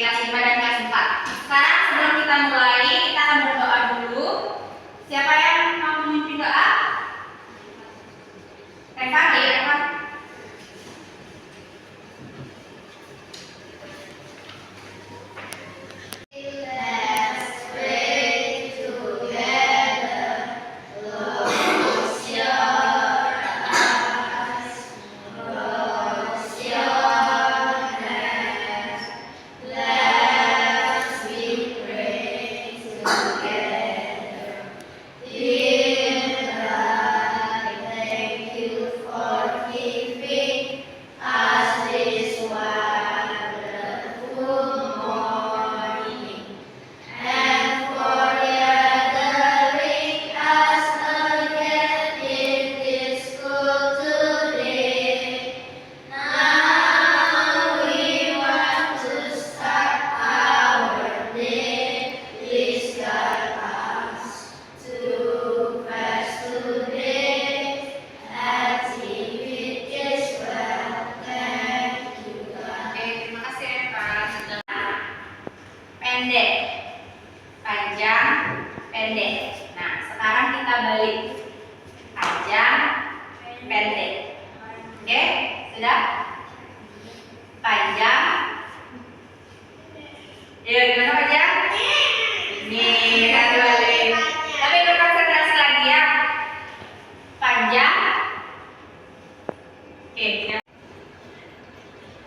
kelas 5 dan kelas 4. Sekarang sebelum kita mulai, kita akan berdoa dulu. Siapa yang mau memimpin doa? Reva, ayo Reva. Pendek, panjang, pendek. Nah, sekarang kita balik. Panjang, pendek. Oke, sudah? Panjang. Yuk, gimana panjang? Ini kita balik. Tapi konsentrasi lagi ya. Panjang. Oke,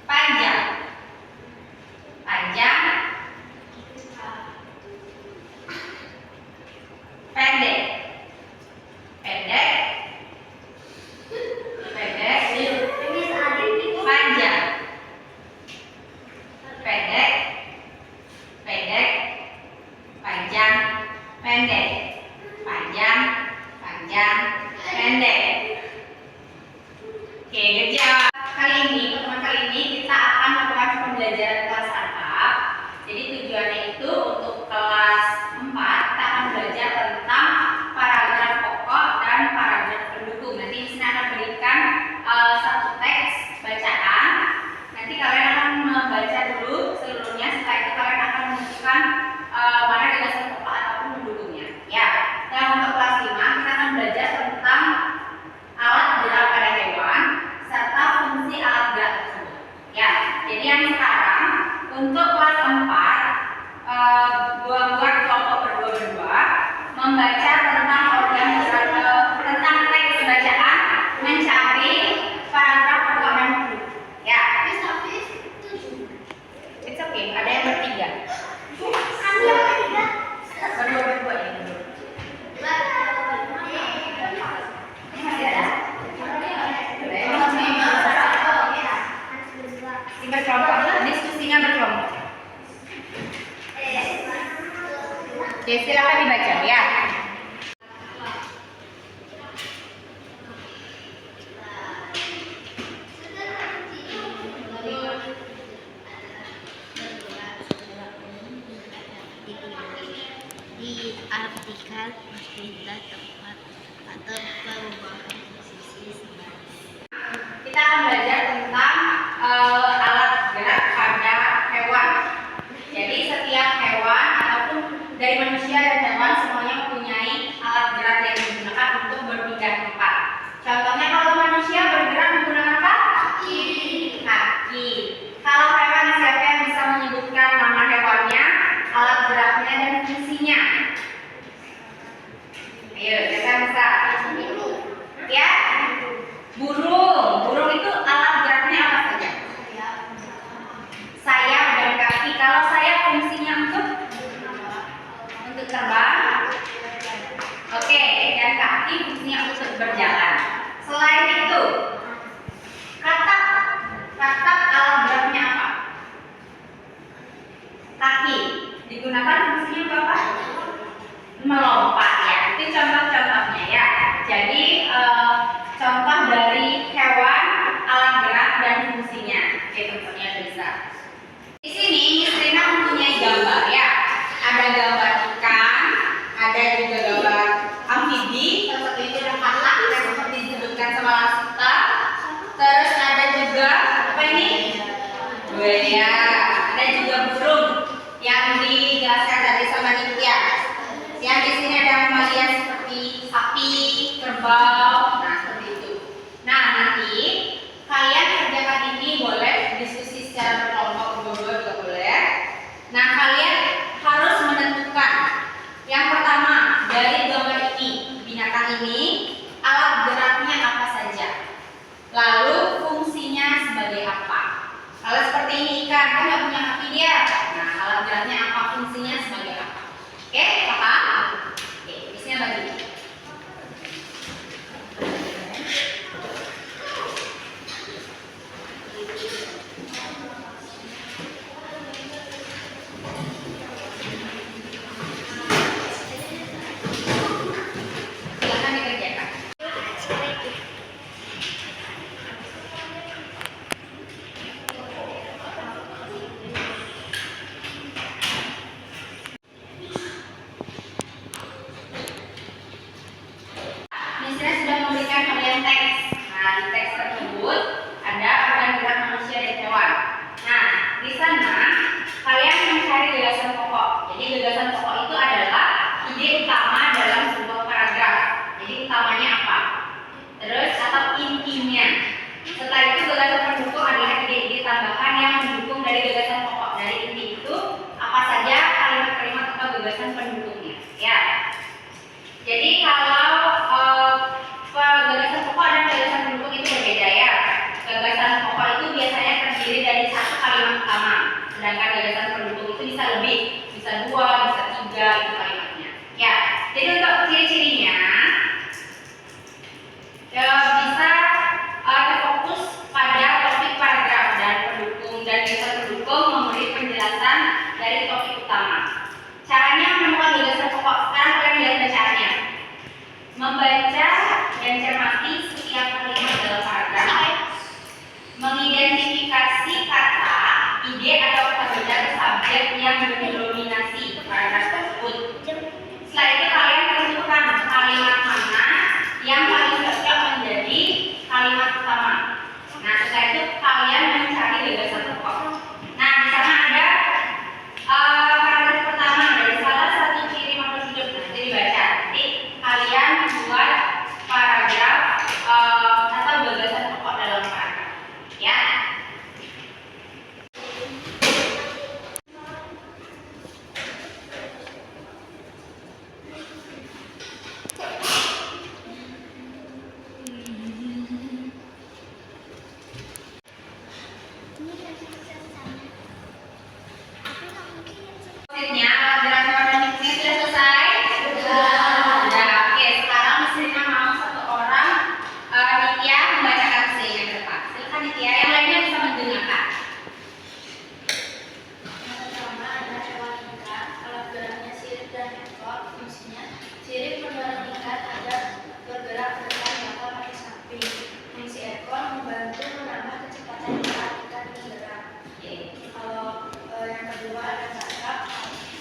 panjang. Panjang. Pendek, pendek, pendek, panjang, pendek, pendek, panjang, pendek, panjang, panjang, pendek. Oke, good job. Pertemuan kali ini kita akan melakukan pembelajaran kelas Arab. Jadi tujuannya itu untuk kelas 4 kita akan belajar tentang paragraf pokok dan paragraf pendukung. Nanti di sini akan berikan satu teks bacaan. Nanti kalian akan membaca dulu seluruhnya. Setelah itu kalian akan menentukan mana gagasan pokok ataupun pendukungnya. Ya. Dan untuk kelas 5 kita akan belajar tentang alat gerak pada hewan serta fungsi alat gerak tersebut. Ya. Jadi yang sekarang untuk kelas 4 buat kelompok berdua membaca tentang organ tentang teks bacaan, mencari paragraf pokok dan pendukung. Ya. It's okay. Ada yang bertiga. Berdua ya. Ini masih ada. Berkelompok. Diskusinya berkelompok. Oke, silakan dibaca ya. Diartikan pindah tempat atau perubahan posisi sebagai. Kita akan belajar tentang alat gerak pada hewan. Jadi setiap hewan ataupun dari manusia dan hewan semuanya mempunyai alat gerak yang digunakan untuk berpindah tempat. Contohnya kalau manusia bergerak menggunakan apa? Kaki. Kaki. Kalau hewan, siapa yang bisa menyebutkan nama hewannya, alat geraknya dan fungsinya? Ayo, siapa yang bisa? Ya? Burung. Burung itu alat geraknya apa saja? Sayap dan kaki. Kalau sayap fungsinya untuk terbang. Oke, dan kaki fungsinya untuk berjalan. Selain itu, katak alat geraknya apa? Kaki. Digunakan fungsinya untuk apa? Melompat ya. Itu contoh-contohnya ya. Jadi contoh dari hewan, alat gerak dan fungsinya. Oke, contohnya bisa. Di sini Miss Rina mempunyai gambar ya. Ada gambar ikan, ada juga gambar amfibi. Salah satu itu ada katak yang seperti disebutkan sama Lasita. Terus ada juga apa ini? Buaya. Ada juga burung. bisa lebih, bisa 2, bisa 3 itu kalimatnya. Ya, jadi untuk ciri-cirinya bisa terfokus pada topik paragraf dan pendukung, dan bisa pendukung memberi penjelasan dari topik utama. Caranya menemukan gagasan pokok. Sekarang kalian lihat bacaannya. Membaca dan cermati setiap kalimat dalam paragraf. Mengidentifikasi kata, ide atau kata subjek yang mendominasi paragraf tersebut. Setelah itu kalian tentukan kalimat mana yang paling cocok menjadi kalimat utama. Nah, setelah itu kalian mencari gagasan pokok. Nah, di sana ada paragraf pertama dari salah satu ciri makhluk hidup. Nanti dibaca. Jadi kalian membuat paragraf atau gagasan pokok dalam paragraf. Ya. Mesinnya, alat gerak warna mixnya sudah selesai? Sudah. Oke, sekarang mesinnya mau satu orang Nitya membacakan mesinnya ke depan. Silakan Nitya, yang lainnya bisa mendengarkan. Yang pertama adalah hewan ikan, alat geraknya sirip dan ekor, fungsinya sirip mendorong ikan agar bergerak ke depan mata kaki samping. Fungsi ekor membantu menambah kecepatan saat ikan bergerak. Kalau yang kedua ada sayap,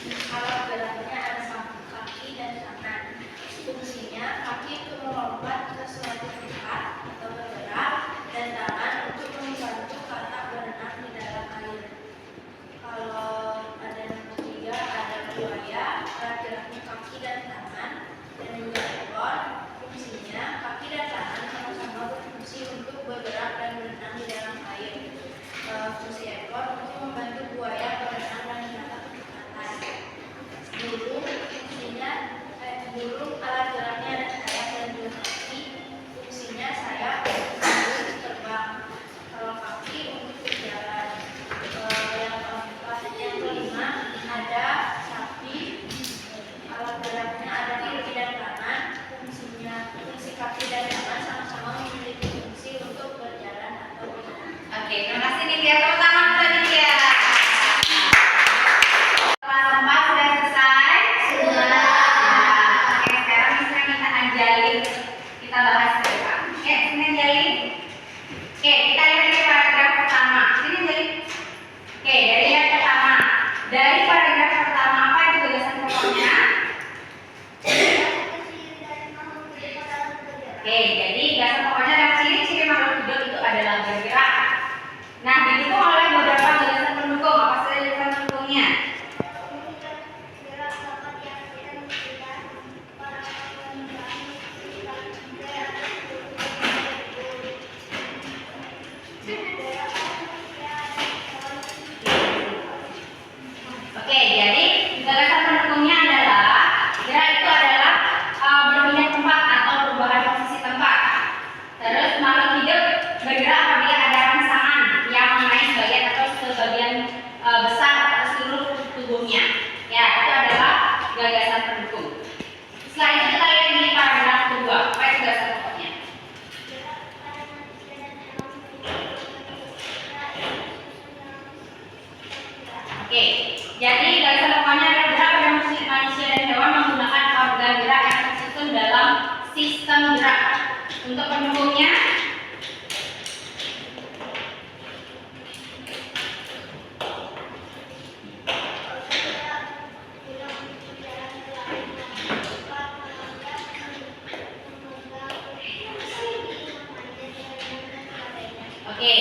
alat geraknya ada kaki dan tangan. Fungsinya kaki untuk melompat ke suatu tempat atau bergerak, dan tangan untuk membantu katak berenang di dalam air. Kalau ada yang ketiga ada buaya, alat geraknya kaki dan tangan, dan juga ekor. Fungsinya kaki dan tangan sama-sama berfungsi untuk bergerak dan berenang di dalam air. Fungsi ekor untuk membantu buaya berenang dan mendapat kecepatan. Burung, fungsinya burung alat geraknya ada sayap dan juga kaki. Fungsinya sayap untuk terbang. Kalau kaki untuk berjalan. Yang kelima ada sapi, alat geraknya ada kaki dan tangan. Fungsi kaki dan tangan sama-sama memiliki fungsi untuk berjalan atau berenang. Oke, terima kasih Nitya. Tepuk tangan buat Nitya. Kelas 4 sudah selesai? Sudah. Oke, sekarang bisa minta Anjalin kita bahas ke depan. Oke, sini Anjalin. Oke, kita lihat dari paragraf pertama. Sini Anjalin. Oke, dari yang pertama. Dari paragraf pertama, apa itu gagasan pokoknya? Oke, jadi gagasan pokoknya adalah ciri-ciri makhluk hidup itu adalah bergerak. Nah, didukung oleh beberapa gagasan pendukung. Apa saja gagasan pendukungnya? Oke, jadi gagasan pendukungnya adalah gerak itu adalah berpindah tempat atau perubahan posisi tempat. Terus makhluk hidup bergerak apabila ada rangsangan yang mengenai sebagian atau sebagian besar atau seluruh tubuhnya. Ya, itu adalah gagasan pendukung. Setelah itu kita lihat di paragraf kedua, apa itu gagasan pokoknya? Oke, jadi gagasan pokoknya adalah gerak pada manusia dan hewan menggunakan organ gerak yang tersusun dalam sistem gerak. Untuk pendukungnya, oke,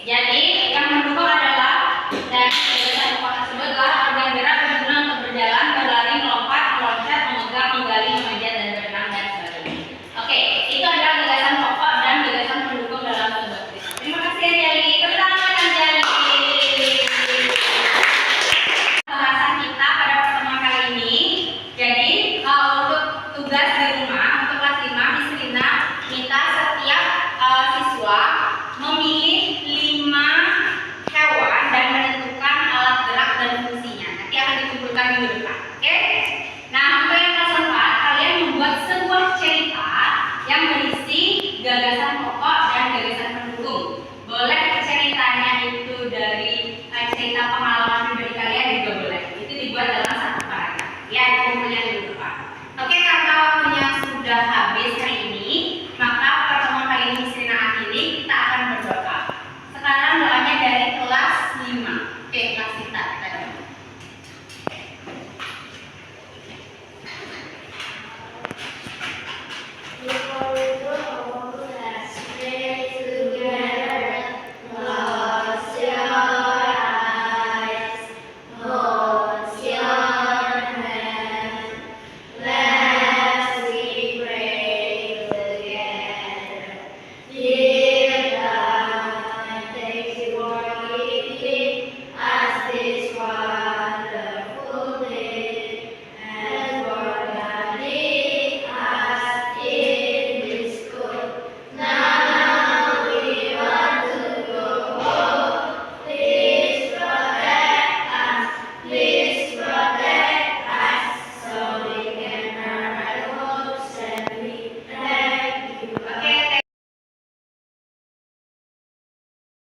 jadi yang mendukung adalah dan gagasan pokok tersebut adalah organ gerak berguna untuk berjalan, berlari, melompat, meloncat, memegang, menggali, memanjat, dan berenang dan sebagainya. Oke, itu adalah gagasan pokok dan gagasan Ya, dikumpulin di depan. Oke, karena waktunya sudah habis